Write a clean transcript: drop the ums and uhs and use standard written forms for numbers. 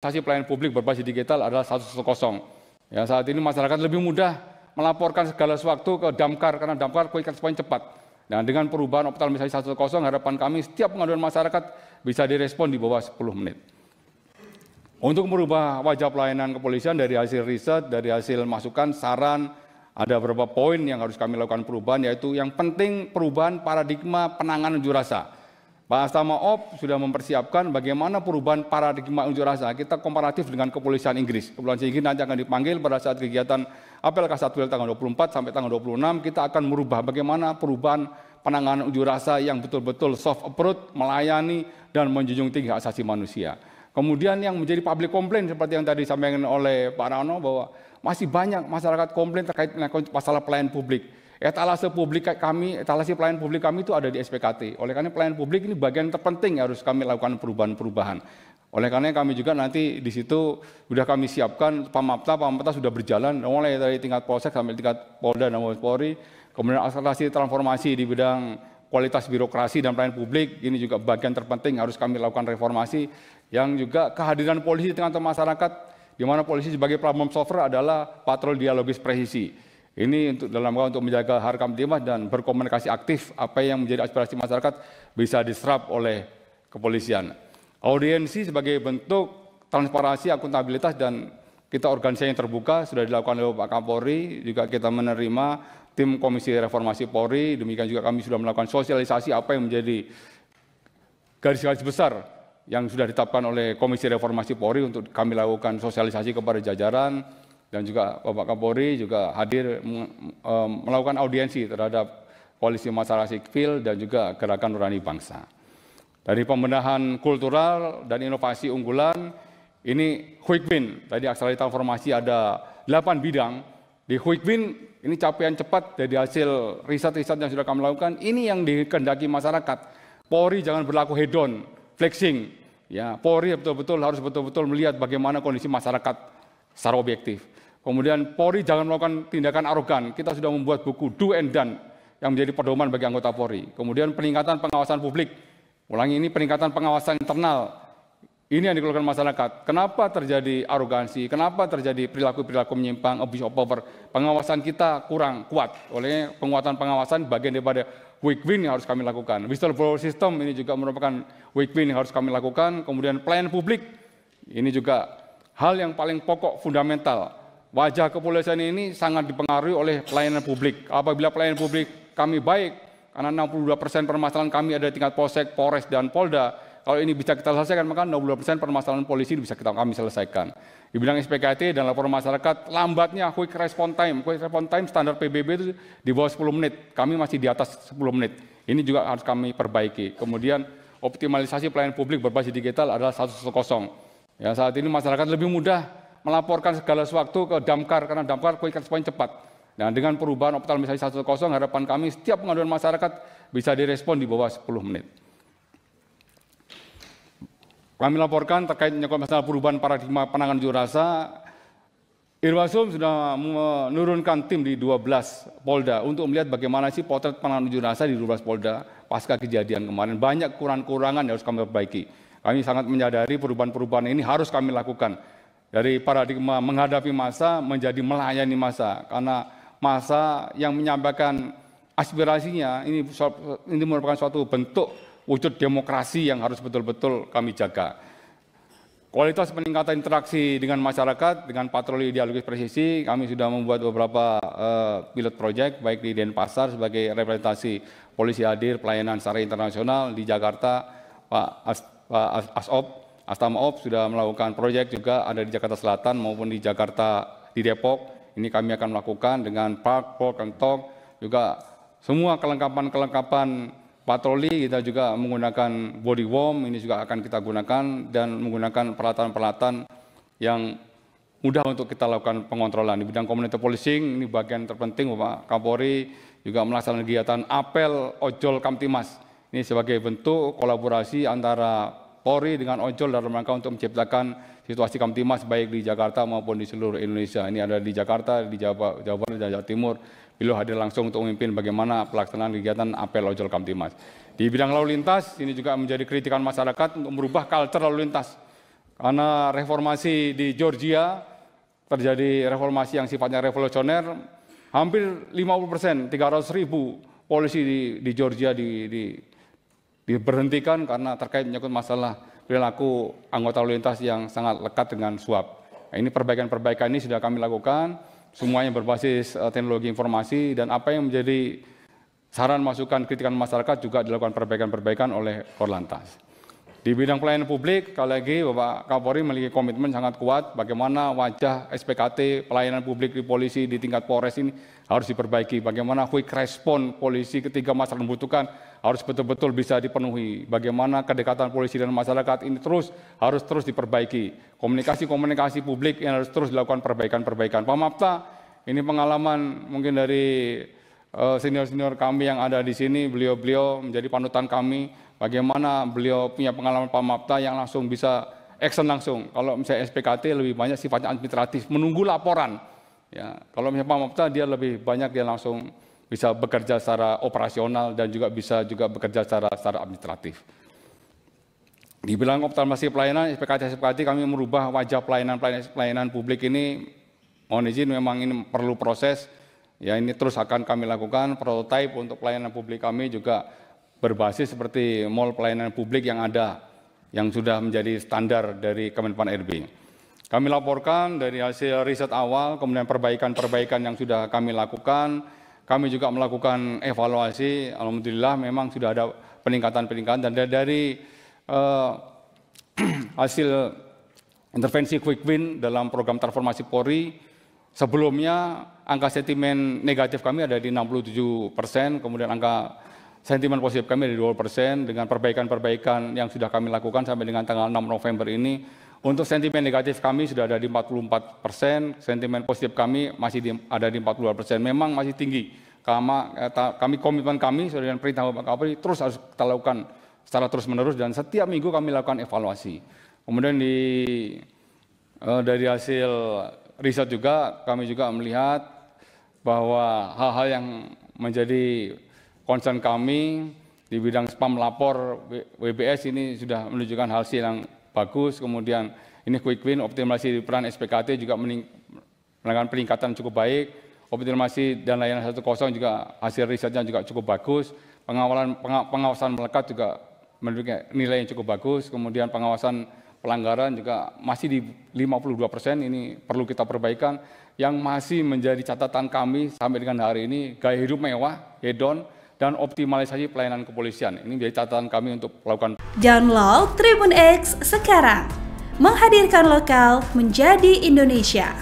Transportasi pelayanan publik berbasis digital adalah 110. Ya, saat ini masyarakat lebih mudah melaporkan segala sesuatu ke Damkar karena Damkar quick response cepat. Nah, dengan perubahan optimalisasi 110, harapan kami setiap pengaduan masyarakat bisa direspon di bawah 10 menit. Untuk merubah wajah pelayanan kepolisian dari hasil riset, dari hasil masukan, saran, ada beberapa poin yang harus kami lakukan perubahan, yaitu yang penting perubahan paradigma penanganan unjuk rasa. Pak Astama-op sudah mempersiapkan bagaimana perubahan paradigma unjuk rasa. Kita komparatif dengan kepolisian Inggris. Kepolisian Inggris nanti akan dipanggil pada saat kegiatan apel K1 tanggal 24 sampai tanggal 26. Kita akan merubah bagaimana perubahan penanganan unjuk rasa yang betul-betul soft approach, melayani dan menjunjung tinggi hak asasi manusia. Kemudian yang menjadi public complaint seperti yang tadi disampaikan oleh Pak Rano bahwa masih banyak masyarakat komplain terkait dengan masalah pelayanan publik. Etalase pelayanan publik kami itu ada di SPKT. Oleh karena pelayanan publik ini bagian terpenting harus kami lakukan perubahan-perubahan. Oleh karena kami juga nanti di situ sudah kami siapkan Pamapta sudah berjalan mulai dari tingkat Polsek sampai tingkat Polda dan Mabes Polri. Kemudian akselerasi transformasi di bidang kualitas birokrasi dan pelayanan publik ini juga bagian terpenting harus kami lakukan reformasi. Yang juga kehadiran polisi di tengah-tengah masyarakat, di mana polisi sebagai problem solver adalah patroli dialogis presisi. Ini untuk menjaga harkam tipmas dan berkomunikasi aktif apa yang menjadi aspirasi masyarakat bisa diserap oleh kepolisian. Audiensi sebagai bentuk transparansi, akuntabilitas dan kita organisasi yang terbuka sudah dilakukan oleh Pak Kapolri, juga kita menerima tim Komisi Reformasi Polri, demikian juga kami sudah melakukan sosialisasi apa yang menjadi garis-garis besar yang sudah ditetapkan oleh Komisi Reformasi Polri untuk kami lakukan sosialisasi kepada jajaran. Dan juga Bapak Kapolri juga hadir melakukan audiensi terhadap koalisi masyarakat sipil dan juga gerakan nurani bangsa. Dari pembenahan kultural dan inovasi unggulan, ini quick win. Tadi akselerasi transformasi ada 8 bidang. Di quick win ini capaian cepat dari hasil riset-riset yang sudah kami lakukan. Ini yang dikehendaki masyarakat. Polri jangan berlaku hedon, flexing. Ya, Polri betul-betul harus betul-betul melihat bagaimana kondisi masyarakat secara objektif. Kemudian Polri jangan melakukan tindakan arogan. Kita sudah membuat buku Do and Done yang menjadi pedoman bagi anggota Polri. Kemudian peningkatan pengawasan publik. Ulangi, ini peningkatan pengawasan internal. Ini yang dikeluhkan masyarakat. Kenapa terjadi arogansi? Kenapa terjadi perilaku-perilaku menyimpang, abuse of power? Pengawasan kita kurang kuat. Oleh penguatan pengawasan bagian daripada quick win yang harus kami lakukan. Whistleblower system ini juga merupakan quick win yang harus kami lakukan. Kemudian pelayanan publik. Ini juga hal yang paling pokok, fundamental. Wajah kepolisian ini sangat dipengaruhi oleh pelayanan publik. Apabila pelayanan publik kami baik, karena 62% permasalahan kami ada di tingkat Polsek, Polres, dan Polda, kalau ini bisa kita selesaikan, maka 62% permasalahan polisi bisa kami selesaikan. Di bidang SPKT dan laporan masyarakat, lambatnya quick response time. Quick response time standar PBB itu di bawah 10 menit. Kami masih di atas 10 menit. Ini juga harus kami perbaiki. Kemudian optimalisasi pelayanan publik berbasis digital adalah 110. Ya, saat ini masyarakat lebih mudah melaporkan segala sesuatu ke Damkar karena Damkar quick response cepat. Nah, dengan perubahan optimalisasi 110, harapan kami setiap pengaduan masyarakat bisa direspon di bawah 10 menit. Kami laporkan terkait masalah perubahan paradigma penanganan unjuk rasa. Irwasum sudah menurunkan tim di 12 Polda untuk melihat bagaimana sih potret penanganan unjuk rasa di 12 Polda pasca kejadian kemarin. Banyak kurang-kurangan yang harus kami perbaiki. Kami sangat menyadari perubahan-perubahan ini harus kami lakukan. Dari paradigma menghadapi massa menjadi melayani massa. Karena massa yang menyampaikan aspirasinya ini merupakan suatu bentuk wujud demokrasi yang harus betul-betul kami jaga. Kualitas peningkatan interaksi dengan masyarakat, dengan patroli dialogis presisi, kami sudah membuat beberapa pilot project, baik di Denpasar sebagai representasi polisi hadir, pelayanan secara internasional di Jakarta, Pak Astama-op sudah melakukan proyek juga ada di Jakarta Selatan maupun di Jakarta, di Depok. Ini kami akan melakukan dengan Park, Kentong, juga semua kelengkapan patroli. Kita juga menggunakan body worm, ini juga akan kita gunakan dan menggunakan peralatan-peralatan yang mudah untuk kita lakukan pengontrolan. Di bidang community policing, ini bagian terpenting Bapak Kapolri juga melaksanakan kegiatan apel ojol Kamtimas. Ini sebagai bentuk kolaborasi antara Polri dengan ojol dalam rangka untuk menciptakan situasi Kamtimas baik di Jakarta maupun di seluruh Indonesia. Ini ada di Jakarta, di Jawa Barat, dan Jawa Timur. Beliau hadir langsung untuk memimpin bagaimana pelaksanaan kegiatan apel ojol Kamtimas. Di bidang lalu lintas, ini juga menjadi kritikan masyarakat untuk merubah culture lalu lintas. Karena reformasi di Georgia, terjadi reformasi yang sifatnya revolusioner, hampir 50%, 300.000 polisi di Georgia diberhentikan karena terkait menyangkut masalah perilaku anggota lalu lintas yang sangat lekat dengan suap. Nah, ini perbaikan-perbaikan ini sudah kami lakukan, semuanya berbasis teknologi informasi, dan apa yang menjadi saran masukan kritikan masyarakat juga dilakukan perbaikan-perbaikan oleh Korlantas. Di bidang pelayanan publik, sekali lagi Bapak Kapolri memiliki komitmen sangat kuat bagaimana wajah SPKT pelayanan publik di polisi di tingkat Polres ini harus diperbaiki. Bagaimana quick respon polisi ketika masyarakat membutuhkan harus betul-betul bisa dipenuhi. Bagaimana kedekatan polisi dan masyarakat ini harus terus diperbaiki. Komunikasi-komunikasi publik yang harus terus dilakukan perbaikan-perbaikan. Pak Mapta, ini pengalaman mungkin dari senior-senior kami yang ada di sini, beliau-beliau menjadi panutan kami. Bagaimana beliau punya pengalaman Pak Mapta yang langsung bisa action langsung. Kalau misalnya SPKT lebih banyak sifatnya administratif, menunggu laporan. Ya, kalau misalnya Pak Mapta dia lebih banyak dia langsung bisa bekerja secara operasional dan juga bisa bekerja secara administratif. Di bidang optimalisasi pelayanan SPKT kami merubah wajah pelayanan publik ini. Mohon izin, memang ini perlu proses. Ya, ini terus akan kami lakukan. Prototipe untuk pelayanan publik kami juga berbasis seperti mall pelayanan publik yang ada, yang sudah menjadi standar dari Kemenpan RB. Kami laporkan dari hasil riset awal, kemudian perbaikan-perbaikan yang sudah kami lakukan. Kami juga melakukan evaluasi, alhamdulillah memang sudah ada peningkatan-peningkatan, dan dari hasil intervensi quick win dalam program transformasi Polri, sebelumnya angka sentimen negatif kami ada di 67%, kemudian angka sentimen positif kami dari 2%, dengan perbaikan-perbaikan yang sudah kami lakukan sampai dengan tanggal 6 November ini. Untuk sentimen negatif kami sudah ada di 44%, sentimen positif kami masih ada di 42%. Memang masih tinggi. Komitmen kami sesuai dengan perintah Bapak Kapolri terus harus kita lakukan secara terus-menerus, dan setiap minggu kami lakukan evaluasi. Kemudian dari hasil riset juga kami juga melihat bahwa hal-hal yang menjadi concern kami di bidang spam lapor WBS ini sudah menunjukkan hasil yang bagus. Kemudian ini quick win, optimalisasi peran SPKT juga melakukan peningkatan cukup baik. Optimalisasi dan layanan 10 juga hasil risetnya juga cukup bagus. Pengawasan melekat juga menunjukkan nilai yang cukup bagus. Kemudian pengawasan pelanggaran juga masih di 52%, ini perlu kita perbaikan. Yang masih menjadi catatan kami sampai dengan hari ini, gaya hidup mewah, hedon, dan optimalisasi pelayanan kepolisian. Ini menjadi catatan kami untuk melakukan. Download Tribun X sekarang, menghadirkan lokal menjadi Indonesia.